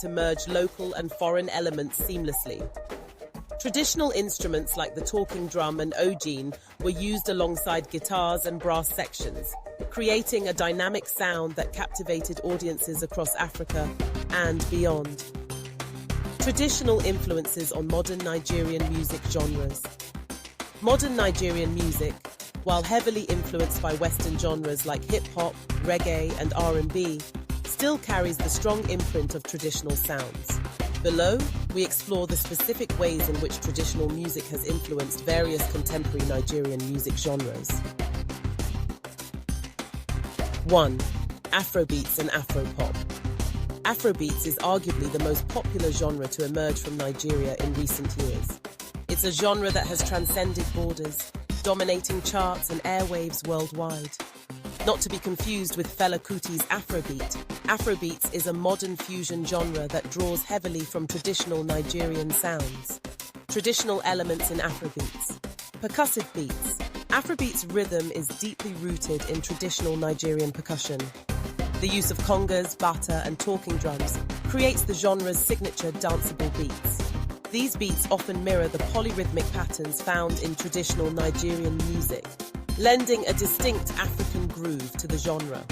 to merge local and foreign elements seamlessly. Traditional instruments like the talking drum and ogene were used alongside guitars and brass sections, creating a dynamic sound that captivated audiences across Africa and beyond. Traditional influences on modern Nigerian music genres. Modern Nigerian music, while heavily influenced by Western genres like hip-hop, reggae, and R&B, still carries the strong imprint of traditional sounds. Below, we explore the specific ways in which traditional music has influenced various contemporary Nigerian music genres. 1. Afrobeats and Afropop. Afrobeats is arguably the most popular genre to emerge from Nigeria in recent years. It's a genre that has transcended borders, dominating charts and airwaves worldwide. Not to be confused with Fela Kuti's Afrobeat, Afrobeats is a modern fusion genre that draws heavily from traditional Nigerian sounds. Traditional elements in Afrobeats. Percussive beats. Afrobeats rhythm is deeply rooted in traditional Nigerian percussion. The use of congas, bata, and talking drums creates the genre's signature danceable beats. These beats often mirror the polyrhythmic patterns found in traditional Nigerian music, lending a distinct African groove to the genre.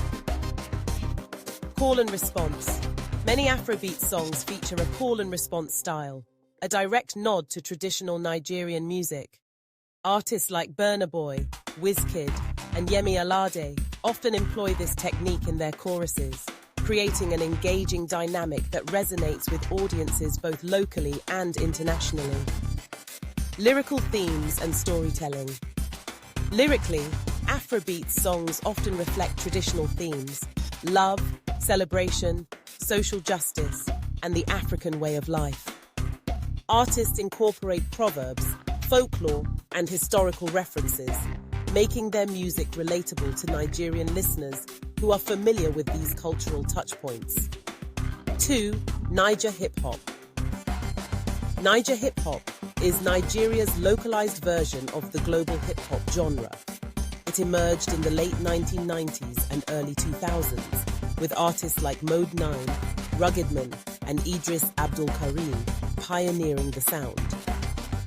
Call and response. Many Afrobeat songs feature a call and response style, a direct nod to traditional Nigerian music. Artists like Burna Boy, Wizkid, and Yemi Alade often employ this technique in their choruses, creating an engaging dynamic that resonates with audiences both locally and internationally. Lyrical themes and storytelling. Lyrically, Afrobeat songs often reflect traditional themes: love, celebration, social justice, and the African way of life. Artists incorporate proverbs, folklore, and historical references, making their music relatable to Nigerian listeners who are familiar with these cultural touchpoints. 2. Niger hip-hop. Niger hip-hop is Nigeria's localized version of the global hip-hop genre. It emerged in the late 1990s and early 2000s, with artists like Mode 9, Ruggedman, and Idris Abdul Karim pioneering the sound.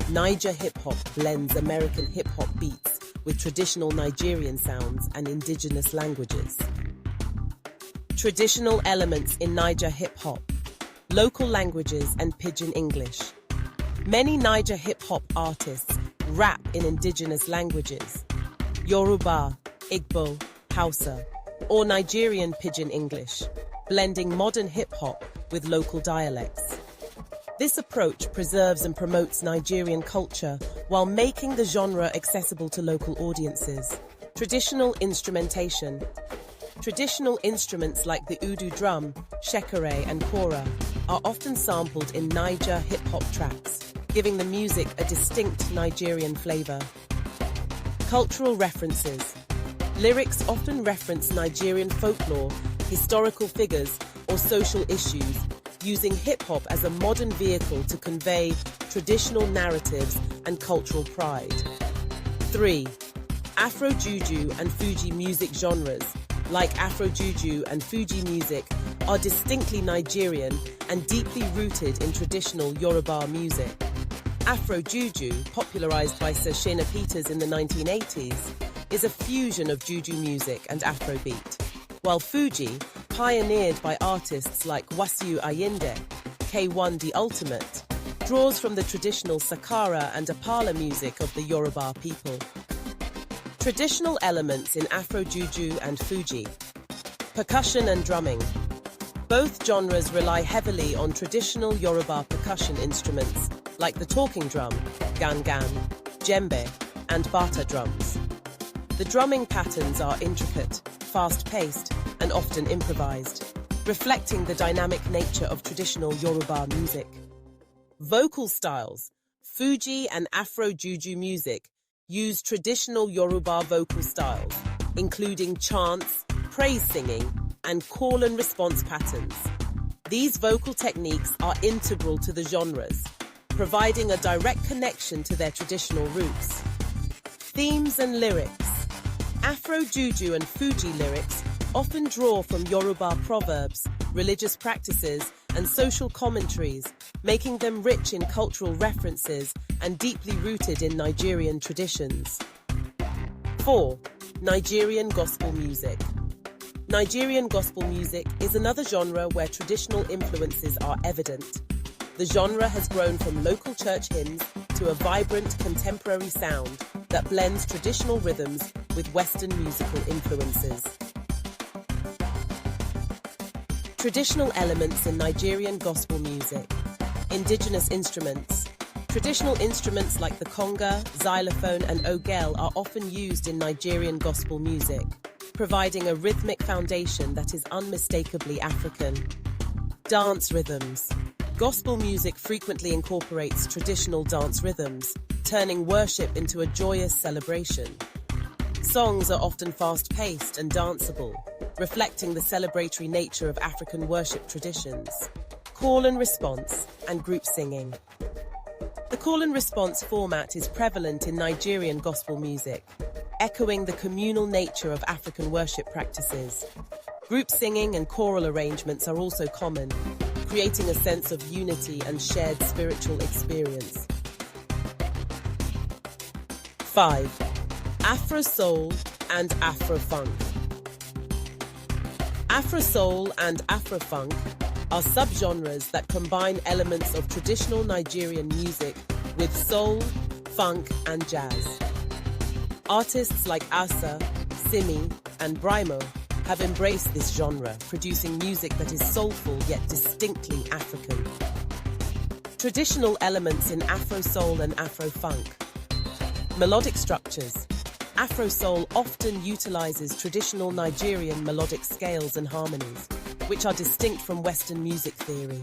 Niger hip-hop blends American hip-hop beats with traditional Nigerian sounds and indigenous languages. Traditional elements in Niger hip-hop: local languages and Pidgin English. Many Niger hip-hop artists rap in indigenous languages: Yoruba, Igbo, Hausa, or Nigerian Pidgin English, blending modern hip-hop with local dialects. This approach preserves and promotes Nigerian culture while making the genre accessible to local audiences. Traditional instrumentation. Traditional instruments like the Udu drum, shekere, and kora are often sampled in Niger hip-hop tracks, giving the music a distinct Nigerian flavor. Cultural references. Lyrics often reference Nigerian folklore, historical figures, or social issues, using hip-hop as a modern vehicle to convey traditional narratives and cultural pride. 3. Afro-juju and Fuji music genres, like Afro-juju and Fuji music, are distinctly Nigerian and deeply rooted in traditional Yoruba music. Afro-juju, popularized by Sir Shina Peters in the 1980s, is a fusion of juju music and Afrobeat, while Fuji, pioneered by artists like Wasiu Ayinde, K1 The Ultimate, draws from the traditional Sakara and Apala music of the Yoruba people. Traditional elements in Afro-juju and Fuji. Percussion and drumming. Both genres rely heavily on traditional Yoruba percussion instruments like the talking drum, gangan, djembe, and bata drums. The drumming patterns are intricate, fast-paced, and often improvised, reflecting the dynamic nature of traditional Yoruba music. Vocal styles. Fuji and Afro-juju music use traditional Yoruba vocal styles, including chants, praise singing, and call and response patterns. These vocal techniques are integral to the genres, providing a direct connection to their traditional roots. Themes and lyrics. Afro-juju and Fuji lyrics often draw from Yoruba proverbs, religious practices, and social commentaries, making them rich in cultural references and deeply rooted in Nigerian traditions. 4. Nigerian gospel music. Nigerian gospel music is another genre where traditional influences are evident. The genre has grown from local church hymns to a vibrant contemporary sound that blends traditional rhythms with Western musical influences. Traditional elements in Nigerian gospel music. Indigenous instruments. Traditional instruments like the conga, xylophone, and ogele are often used in Nigerian gospel music, providing a rhythmic foundation that is unmistakably African. Dance rhythms. Gospel music frequently incorporates traditional dance rhythms, turning worship into a joyous celebration. Songs are often fast-paced and danceable, reflecting the celebratory nature of African worship traditions. Call and response and group singing. The call and response format is prevalent in Nigerian gospel music, echoing the communal nature of African worship practices. Group singing and choral arrangements are also common, creating a sense of unity and shared spiritual experience. 5. Afro-soul and Afro-funk. Afro-soul and Afro-funk are subgenres that combine elements of traditional Nigerian music with soul, funk, and jazz. Artists like Asa, Simi, and Brymo have embraced this genre, producing music that is soulful yet distinctly African. Traditional elements in Afro-soul and Afro-funk. Melodic structures. Afro-soul often utilizes traditional Nigerian melodic scales and harmonies, which are distinct from Western music theory.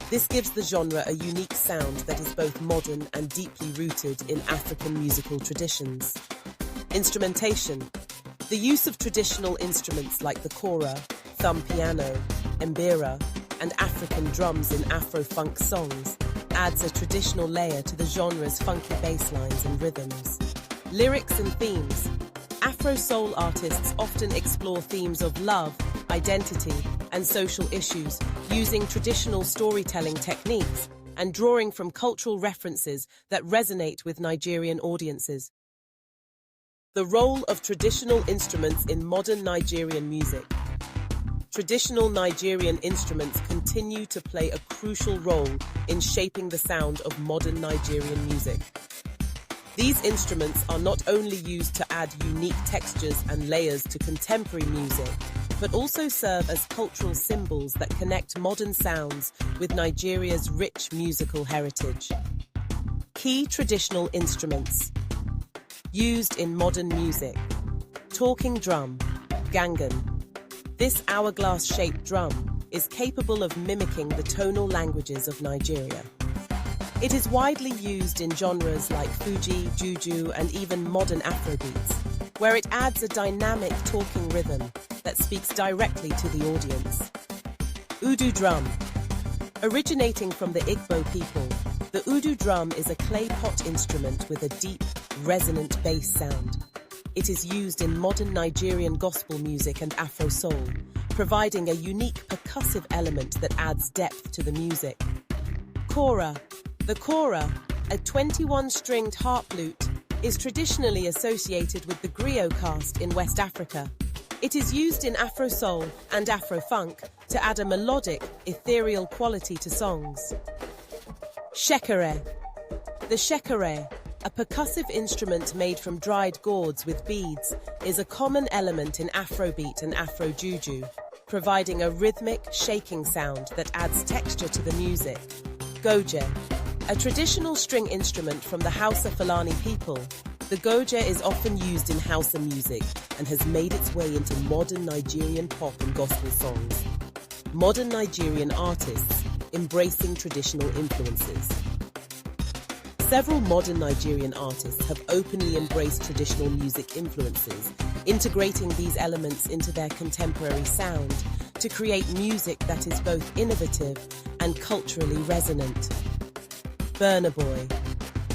This gives the genre a unique sound that is both modern and deeply rooted in African musical traditions. Instrumentation. The use of traditional instruments like the kora, thumb piano, mbira, and African drums in Afro-funk songs adds a traditional layer to the genre's funky bass lines and rhythms. Lyrics and themes. Afro-soul artists often explore themes of love, identity, and social issues, using traditional storytelling techniques and drawing from cultural references that resonate with Nigerian audiences. The role of traditional instruments in modern Nigerian music. Traditional Nigerian instruments continue to play a crucial role in shaping the sound of modern Nigerian music. These instruments are not only used to add unique textures and layers to contemporary music, but also serve as cultural symbols that connect modern sounds with Nigeria's rich musical heritage. Key traditional instruments used in modern music. Talking drum, gangan. This hourglass-shaped drum is capable of mimicking the tonal languages of Nigeria. It is widely used in genres like Fuji, Juju, and even modern Afrobeats, where it adds a dynamic talking rhythm that speaks directly to the audience. Udu drum. Originating from the Igbo people, the Udu drum is a clay pot instrument with a deep, resonant bass sound. It is used in modern Nigerian gospel music and Afro-soul, providing a unique percussive element that adds depth to the music. Kora. The kora, a 21-stringed harp lute, is traditionally associated with the griot caste in West Africa. It is used in Afro-soul and Afro-funk to add a melodic, ethereal quality to songs. Shekere. The shekere, a percussive instrument made from dried gourds with beads, is a common element in Afrobeat and Afro-juju, providing a rhythmic, shaking sound that adds texture to the music. Goje. A traditional string instrument from the Hausa Fulani people, the goje is often used in Hausa music and has made its way into modern Nigerian pop and gospel songs. Modern Nigerian artists embracing traditional influences. Several modern Nigerian artists have openly embraced traditional music influences, integrating these elements into their contemporary sound to create music that is both innovative and culturally resonant. Burna Boy.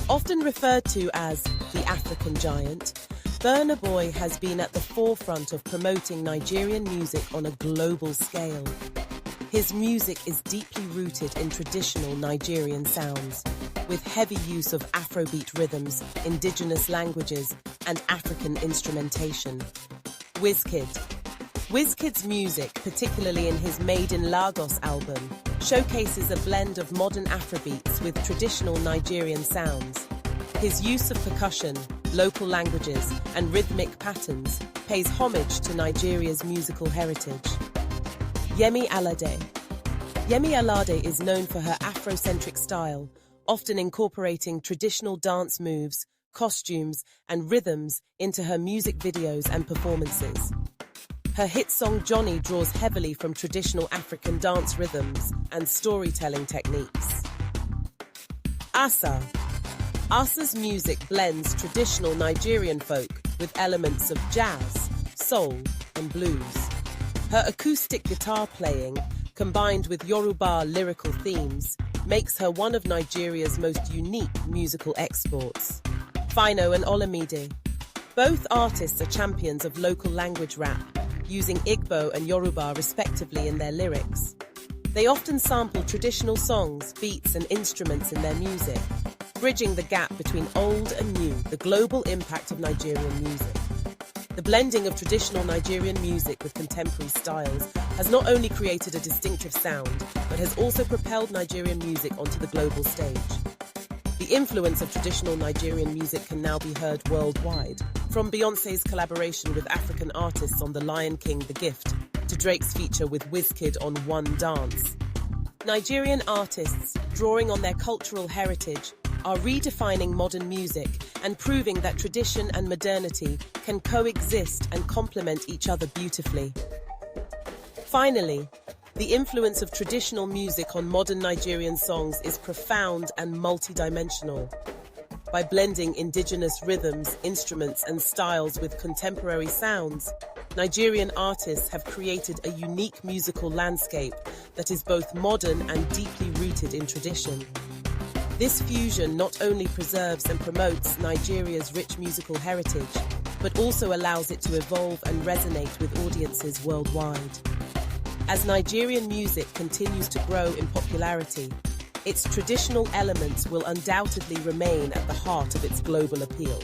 Often referred to as the African giant, Burna Boy has been at the forefront of promoting Nigerian music on a global scale. His music is deeply rooted in traditional Nigerian sounds, with heavy use of Afrobeat rhythms, indigenous languages, and African instrumentation. Wizkid. Wizkid's music, particularly in his Made in Lagos album, showcases a blend of modern Afrobeats with traditional Nigerian sounds. His use of percussion, local languages, and rhythmic patterns pays homage to Nigeria's musical heritage. Yemi Alade. Yemi Alade is known for her Afrocentric style, often incorporating traditional dance moves, costumes, and rhythms into her music videos and performances. Her hit song Johnny draws heavily from traditional African dance rhythms and storytelling techniques. Asa. Asa's music blends traditional Nigerian folk with elements of jazz, soul, and blues. Her acoustic guitar playing, combined with Yoruba lyrical themes, makes her one of Nigeria's most unique musical exports. Fino and Olamide. Both artists are champions of local language rap, using Igbo and Yoruba respectively in their lyrics. They often sample traditional songs, beats, and instruments in their music, bridging the gap between old and new, the global impact of Nigerian music. The blending of traditional Nigerian music with contemporary styles has not only created a distinctive sound, but has also propelled Nigerian music onto the global stage. The influence of traditional Nigerian music can now be heard worldwide, from Beyoncé's collaboration with African artists on The Lion King, The Gift, to Drake's feature with Wizkid on One Dance. Nigerian artists, drawing on their cultural heritage, are redefining modern music and proving that tradition and modernity can coexist and complement each other beautifully. Finally, the influence of traditional music on modern Nigerian songs is profound and multidimensional. By blending indigenous rhythms, instruments, and styles with contemporary sounds, Nigerian artists have created a unique musical landscape that is both modern and deeply rooted in tradition. This fusion not only preserves and promotes Nigeria's rich musical heritage, but also allows it to evolve and resonate with audiences worldwide. As Nigerian music continues to grow in popularity, its traditional elements will undoubtedly remain at the heart of its global appeal.